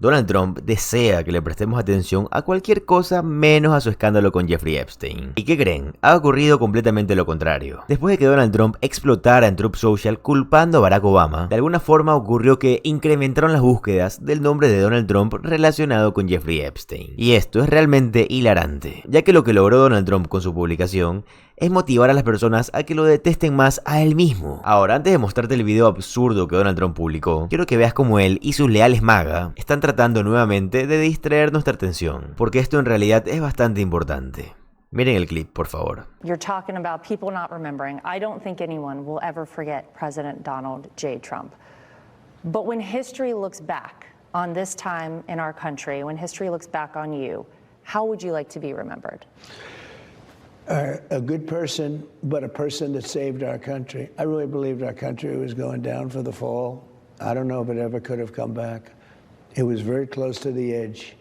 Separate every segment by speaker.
Speaker 1: Donald Trump desea que le prestemos atención a cualquier cosa menos a su escándalo con Jeffrey Epstein. ¿Y qué creen? Ha ocurrido completamente lo contrario. Después de que Donald Trump explotara en Truth Social culpando a Barack Obama, de alguna forma ocurrió que incrementaron las búsquedas del nombre de Donald Trump relacionado con Jeffrey Epstein. Y esto es realmente hilarante, ya que lo que logró Donald Trump con su publicación es motivar a las personas a que lo detesten más a él mismo. Ahora, antes de mostrarte el video absurdo que Donald Trump publicó, quiero que veas cómo él y sus leales MAGA están tratando nuevamente de distraer nuestra atención, porque esto en realidad es bastante importante. Miren el clip, por favor.
Speaker 2: You're talking about people not remembering. I don't think anyone will ever forget President Donald J. Trump. But when history looks back on this time in our country, when history looks back on you, how would you like to be remembered?
Speaker 3: A good person, but a person that saved our country. I really believed our country was going down for the fall. I don't know if it ever could have come back. It was very close to the edge.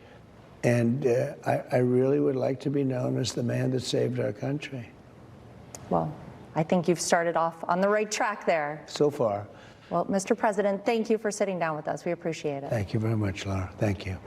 Speaker 3: And I really would like to be known as the man that saved our country.
Speaker 2: Well, I think you've started off on the right track there.
Speaker 3: So far.
Speaker 2: Well, Mr. President, thank you for sitting down with us. We appreciate it.
Speaker 3: Thank you very much, Laura. Thank you.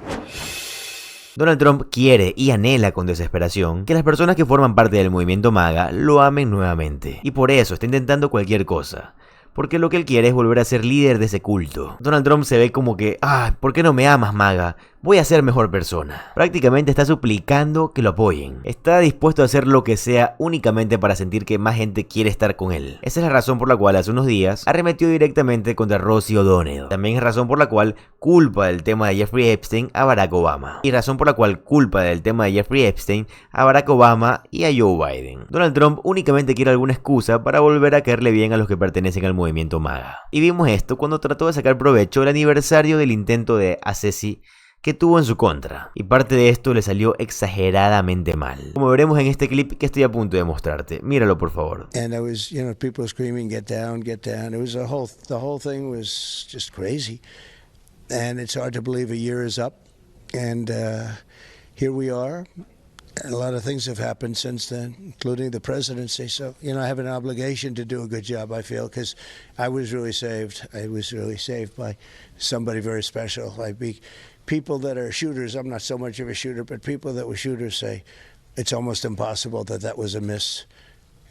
Speaker 1: Donald Trump quiere y anhela con desesperación que las personas que forman parte del movimiento MAGA lo amen nuevamente. Y por eso está intentando cualquier cosa. Porque lo que él quiere es volver a ser líder de ese culto. Donald Trump se ve como que, ¿por qué no me amas, MAGA? Voy a ser mejor persona. Prácticamente está suplicando que lo apoyen. Está dispuesto a hacer lo que sea únicamente para sentir que más gente quiere estar con él. Esa es la razón por la cual hace unos días arremetió directamente contra Rosie O'Donnell. También es razón por la cual culpa del tema de Jeffrey Epstein a Barack Obama. Y razón por la cual culpa del tema de Jeffrey Epstein a Barack Obama y a Joe Biden. Donald Trump únicamente quiere alguna excusa para volver a caerle bien a los que pertenecen al movimiento MAGA. Y vimos esto cuando trató de sacar provecho del aniversario del intento de asesinato que tuvo en su contra, y parte de esto le salió exageradamente mal, como veremos en este clip que estoy a punto de mostrarte. Míralo, por favor.
Speaker 3: And there was, people screaming, get down, get down. It was the whole thing was just crazy. And it's hard to believe a year is up. And here we are. A lot of things have happened since then, including the presidency. So, I have an obligation to do a good job, I feel, because I was really saved. I was really saved by somebody very special. People that are shooters, I'm not so much of a shooter, but people that were shooters say it's almost impossible that was a miss.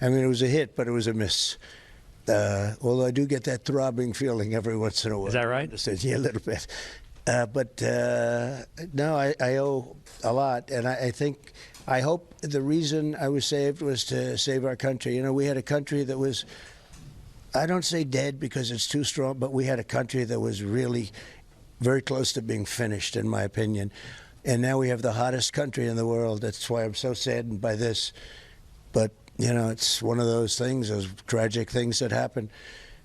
Speaker 3: I mean, it was a hit, but it was a miss. Although I do get that throbbing feeling every once in a while.
Speaker 4: Is that right?
Speaker 3: Yeah, a little bit. No, I owe a lot, and I hope the reason I was saved was to save our country. We had a country that was, I don't say dead because it's too strong, but we had a country that was really very close to being finished, in my opinion. And now we have the hottest country in the world. That's why I'm so saddened by this. But, it's one of those things, those tragic things that happen.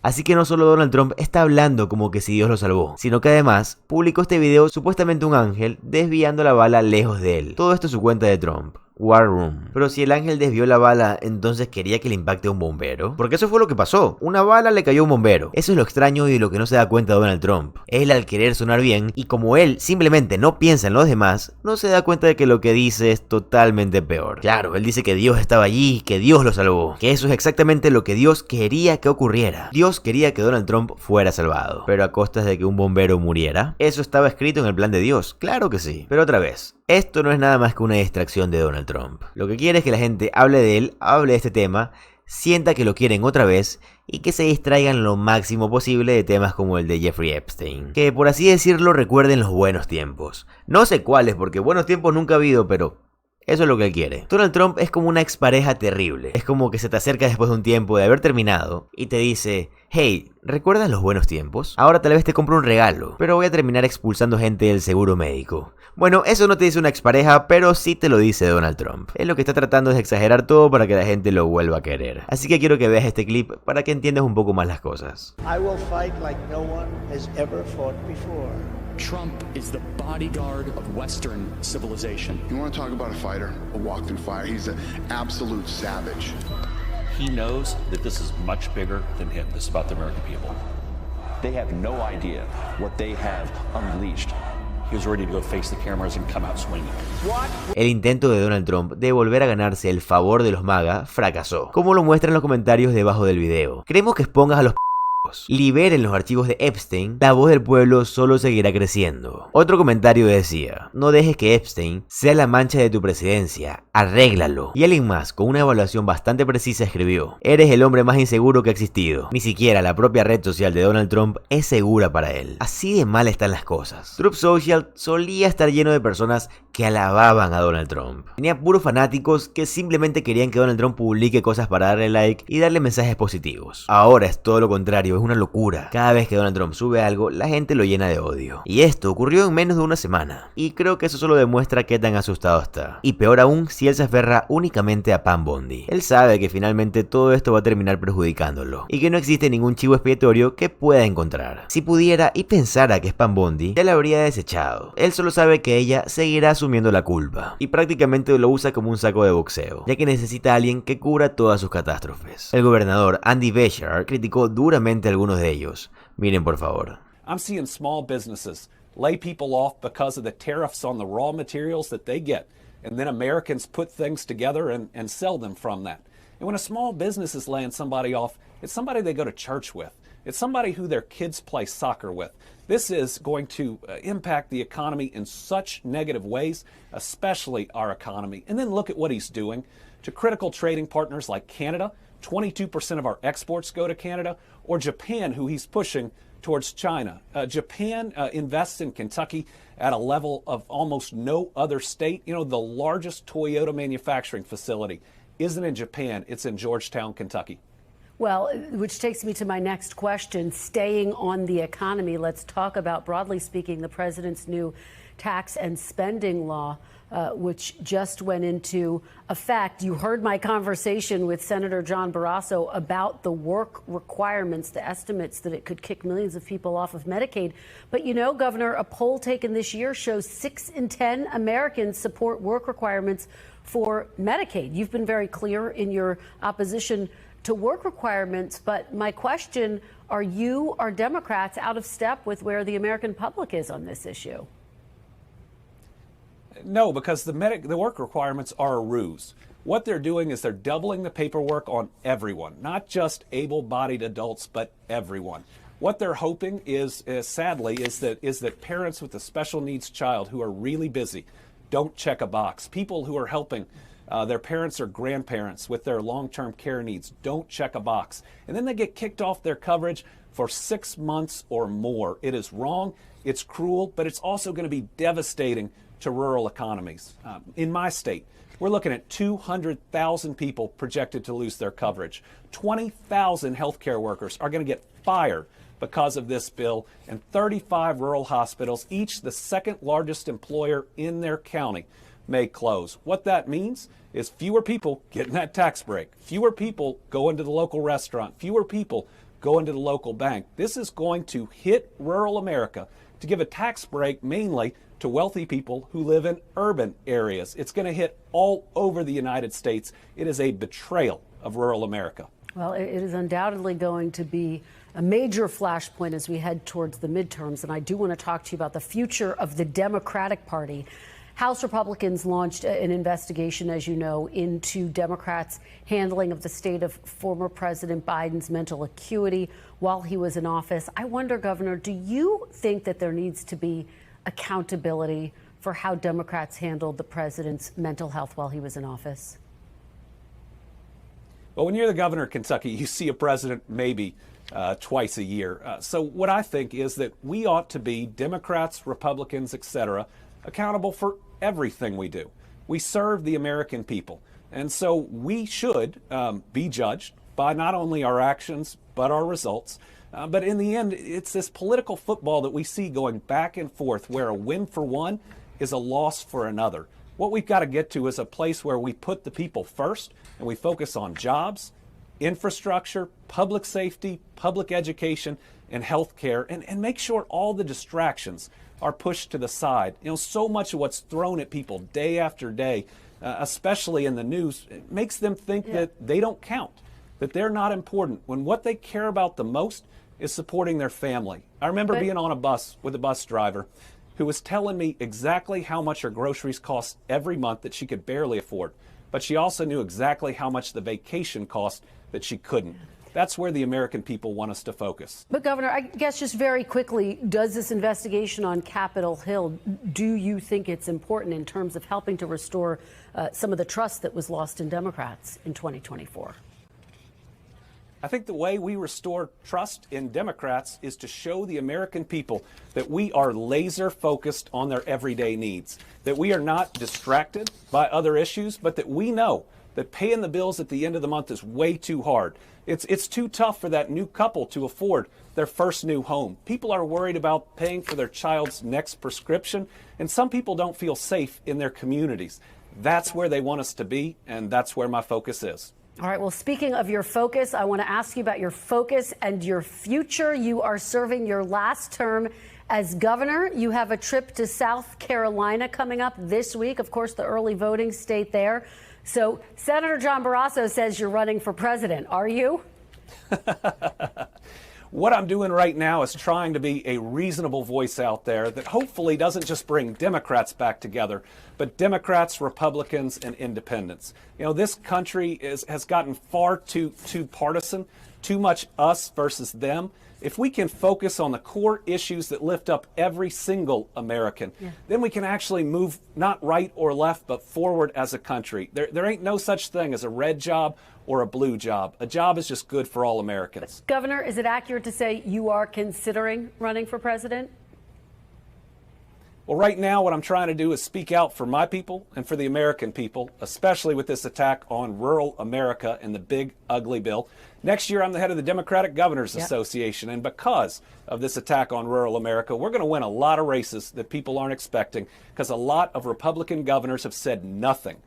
Speaker 1: Así que no solo Donald Trump está hablando como que si Dios lo salvó, sino que además publicó este video supuestamente un ángel desviando la bala lejos de él. Todo esto es su cuenta de Trump. War Room. Pero si el ángel desvió la bala, entonces quería que le impacte a un bombero. Porque eso fue lo que pasó. Una bala le cayó a un bombero. Eso es lo extraño y de lo que no se da cuenta Donald Trump. Él, al querer sonar bien, y como él simplemente no piensa en los demás, no se da cuenta de que lo que dice es totalmente peor. Claro, él dice que Dios estaba allí, que Dios lo salvó. Que eso es exactamente lo que Dios quería que ocurriera. Dios quería que Donald Trump fuera salvado. Pero a costas de que un bombero muriera. Eso estaba escrito en el plan de Dios. Claro que sí. Pero otra vez, esto no es nada más que una distracción de Donald Trump. Lo que quiere es que la gente hable de él, hable de este tema, sienta que lo quieren otra vez y que se distraigan lo máximo posible de temas como el de Jeffrey Epstein. Que por así decirlo recuerden los buenos tiempos. No sé cuáles porque buenos tiempos nunca ha habido, pero eso es lo que él quiere. Donald Trump es como una expareja terrible. Es como que se te acerca después de un tiempo de haber terminado y te dice: hey, ¿recuerdas los buenos tiempos? Ahora tal vez te compro un regalo, pero voy a terminar expulsando gente del seguro médico. Bueno, eso no te dice una expareja, pero sí te lo dice Donald Trump. Él lo que está tratando es exagerar todo para que la gente lo vuelva a querer. Así que quiero que veas este clip para que entiendas un poco más las cosas.
Speaker 3: I will fight like no one has ever fought before.
Speaker 4: Trump is the bodyguard of Western civilization.
Speaker 5: You want to talk about a fighter, a walk through fire? He's an absolute savage.
Speaker 6: He knows that this is much bigger than him. This is about the American people. They have no idea what they have unleashed. He was ready to go face the cameras and come out swinging.
Speaker 1: El intento de Donald Trump de volver a ganarse el favor de los MAGA fracasó, como lo muestran los comentarios debajo del video. Queremos que expongas a los Liberen los archivos de Epstein, la voz del pueblo solo seguirá creciendo. Otro comentario decía: no dejes que Epstein sea la mancha de tu presidencia, arréglalo. Y alguien más, con una evaluación bastante precisa, escribió: eres el hombre más inseguro que ha existido. Ni siquiera la propia red social de Donald Trump es segura para él. Así de mal están las cosas. Truth Social solía estar lleno de personas que alababan a Donald Trump. Tenía puros fanáticos que simplemente querían que Donald Trump publique cosas para darle like y darle mensajes positivos. Ahora es todo lo contrario, es una locura. Cada vez que Donald Trump sube algo, la gente lo llena de odio. Y esto ocurrió en menos de una semana. Y creo que eso solo demuestra qué tan asustado está. Y peor aún si él se aferra únicamente a Pam Bondi. Él sabe que finalmente todo esto va a terminar perjudicándolo. Y que no existe ningún chivo expiatorio que pueda encontrar. Si pudiera y pensara que es Pam Bondi, ya la habría desechado. Él solo sabe que ella seguirá asumiendo la culpa. Y prácticamente lo usa como un saco de boxeo, ya que necesita a alguien que cubra todas sus catástrofes. El gobernador Andy Beshear criticó duramente a algunos de ellos. Miren por favor.
Speaker 7: I'm seeing small businesses lay people off because of the tariffs on the raw materials that they get. And then Americans put things together and sell them from that. And when a small business is laying somebody off, it's somebody they go to church with. It's somebody who their kids play soccer with. This is going to impact the economy in such negative ways, especially our economy. And then look at what he's doing to critical trading partners like Canada. 22% of our exports go to Canada, or Japan, who he's pushing towards China. Japan invests in Kentucky at a level of almost no other state. You know, the largest Toyota manufacturing facility isn't in Japan, it's in Georgetown, Kentucky.
Speaker 8: Well, which takes me to my next question. Staying on the economy, let's talk about, broadly speaking, the president's new tax and spending law, which just went into effect. You heard my conversation with Senator John Barrasso about the work requirements, the estimates that it could kick millions of people off of Medicaid. But you know, Governor, a poll taken this year shows 6 in 10 Americans support work requirements for Medicaid. You've been very clear in your opposition to work requirements, but my question, are Democrats out of step with where the American public is on this issue?
Speaker 7: No, because the work requirements are a ruse. What they're doing is they're doubling the paperwork on everyone, not just able-bodied adults, but everyone. What they're hoping is sadly, is that parents with a special needs child who are really busy don't check a box. People who are helping their parents or grandparents with their long-term care needs don't check a box. And then they get kicked off their coverage for 6 months or more. It is wrong, it's cruel, but it's also going to be devastating to rural economies. In my state, we're looking at 200,000 people projected to lose their coverage. 20,000 healthcare workers are going to get fired because of this bill, and 35 rural hospitals, each the second largest employer in their county, may close. What that means is fewer people getting that tax break, fewer people going to the local restaurant, fewer people going to the local bank. This is going to hit rural America to give a tax break mainly to wealthy people who live in urban areas. It's going to hit all over the United States. It is a betrayal of rural America.
Speaker 8: Well, it is undoubtedly going to be a major flashpoint as we head towards the midterms, and I do want to talk to you about the future of the Democratic Party. House Republicans launched an investigation, as you know, into Democrats' handling of the state of former President Biden's mental acuity while he was in office. I wonder, Governor, do you think that there needs to be accountability for how Democrats handled the president's mental health while he was in office?
Speaker 7: Well, when you're the governor of Kentucky, you see a president maybe twice a year. So what I think is that we ought to be, Democrats, Republicans, etc., accountable for everything we do. We serve the American people. And so we should be judged by not only our actions, but our results. But in the end, it's this political football that we see going back and forth where a win for one is a loss for another. What we've got to get to is a place where we put the people first and we focus on jobs, infrastructure, public safety, public education, and health care, and make sure all the distractions are pushed to the side. You know, so much of what's thrown at people day after day, especially in the news, it makes them think that they don't count, that they're not important, when what they care about the most is supporting their family. I remember being on a bus with a bus driver who was telling me exactly how much her groceries cost every month that she could barely afford, but she also knew exactly how much the vacation cost that she couldn't. That's where the American people want us to focus.
Speaker 8: But Governor, I guess just very quickly, does this investigation on Capitol Hill, do you think it's important in terms of helping to restore some of the trust that was lost in Democrats in 2024?
Speaker 7: I think the way we restore trust in Democrats is to show the American people that we are laser focused on their everyday needs, that we are not distracted by other issues, but that we know that paying the bills at the end of the month is way too hard. It's too tough for that new couple to afford their first new home. People are worried about paying for their child's next prescription, and some people don't feel safe in their communities. That's where they want us to be, and that's where my focus is.
Speaker 8: All right, well, speaking of your focus, I want to ask you about your focus and your future. You are serving your last term as governor. You have a trip to South Carolina coming up this week, of course, the early voting state there. So Senator John Barrasso says you're running for president. Are you?
Speaker 7: What I'm doing right now is trying to be a reasonable voice out there that hopefully doesn't just bring Democrats back together, but Democrats, Republicans, and independents. You know, this country has gotten far too partisan, too much us versus them. If we can focus on the core issues that lift up every single American, then we can actually move not right or left, but forward as a country. There ain't no such thing as a red job or a blue job. A job is just good for all Americans.
Speaker 8: Governor, is it accurate to say you are considering running for president?
Speaker 7: Well, right now, what I'm trying to do is speak out for my people and for the American people, especially with this attack on rural America and the big, ugly bill. Next year, I'm the head of the Democratic Governors Association, and because of this attack on rural America, we're going to win a lot of races that people aren't expecting, because a lot of Republican governors have said nothing,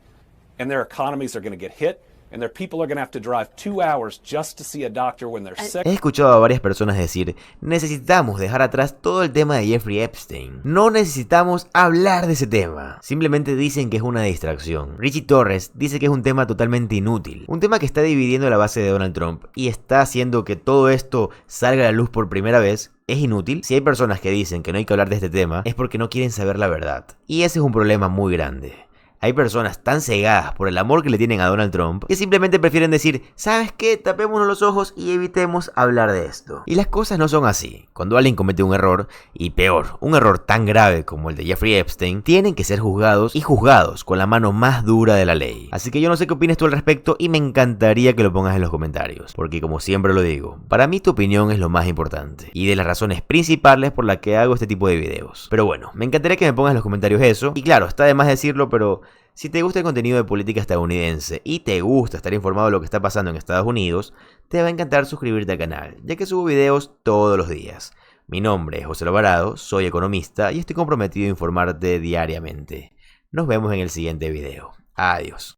Speaker 7: and their economies are going to get hit, and their people are going to have to drive 2 hours just to see a doctor when they're sick.
Speaker 1: He escuchado a varias personas decir, necesitamos dejar atrás todo el tema de Jeffrey Epstein. No necesitamos hablar de ese tema. Simplemente dicen que es una distracción. Richie Torres dice que es un tema totalmente inútil. Un tema que está dividiendo la base de Donald Trump y está haciendo que todo esto salga a la luz por primera vez. ¿Es inútil? Si hay personas que dicen que no hay que hablar de este tema, es porque no quieren saber la verdad. Y ese es un problema muy grande. Hay personas tan cegadas por el amor que le tienen a Donald Trump que simplemente prefieren decir, ¿sabes qué? Tapémonos los ojos y evitemos hablar de esto. Y las cosas no son así. Cuando alguien comete un error, y peor, un error tan grave como el de Jeffrey Epstein, tienen que ser juzgados y juzgados con la mano más dura de la ley. Así que yo no sé qué opinas tú al respecto y me encantaría que lo pongas en los comentarios. Porque como siempre lo digo, para mí tu opinión es lo más importante y de las razones principales por las que hago este tipo de videos. Pero bueno, me encantaría que me pongas en los comentarios eso. Y claro, está de más decirlo, pero si te gusta el contenido de política estadounidense y te gusta estar informado de lo que está pasando en Estados Unidos, te va a encantar suscribirte al canal, ya que subo videos todos los días. Mi nombre es José Alvarado, soy economista y estoy comprometido a informarte diariamente. Nos vemos en el siguiente video. Adiós.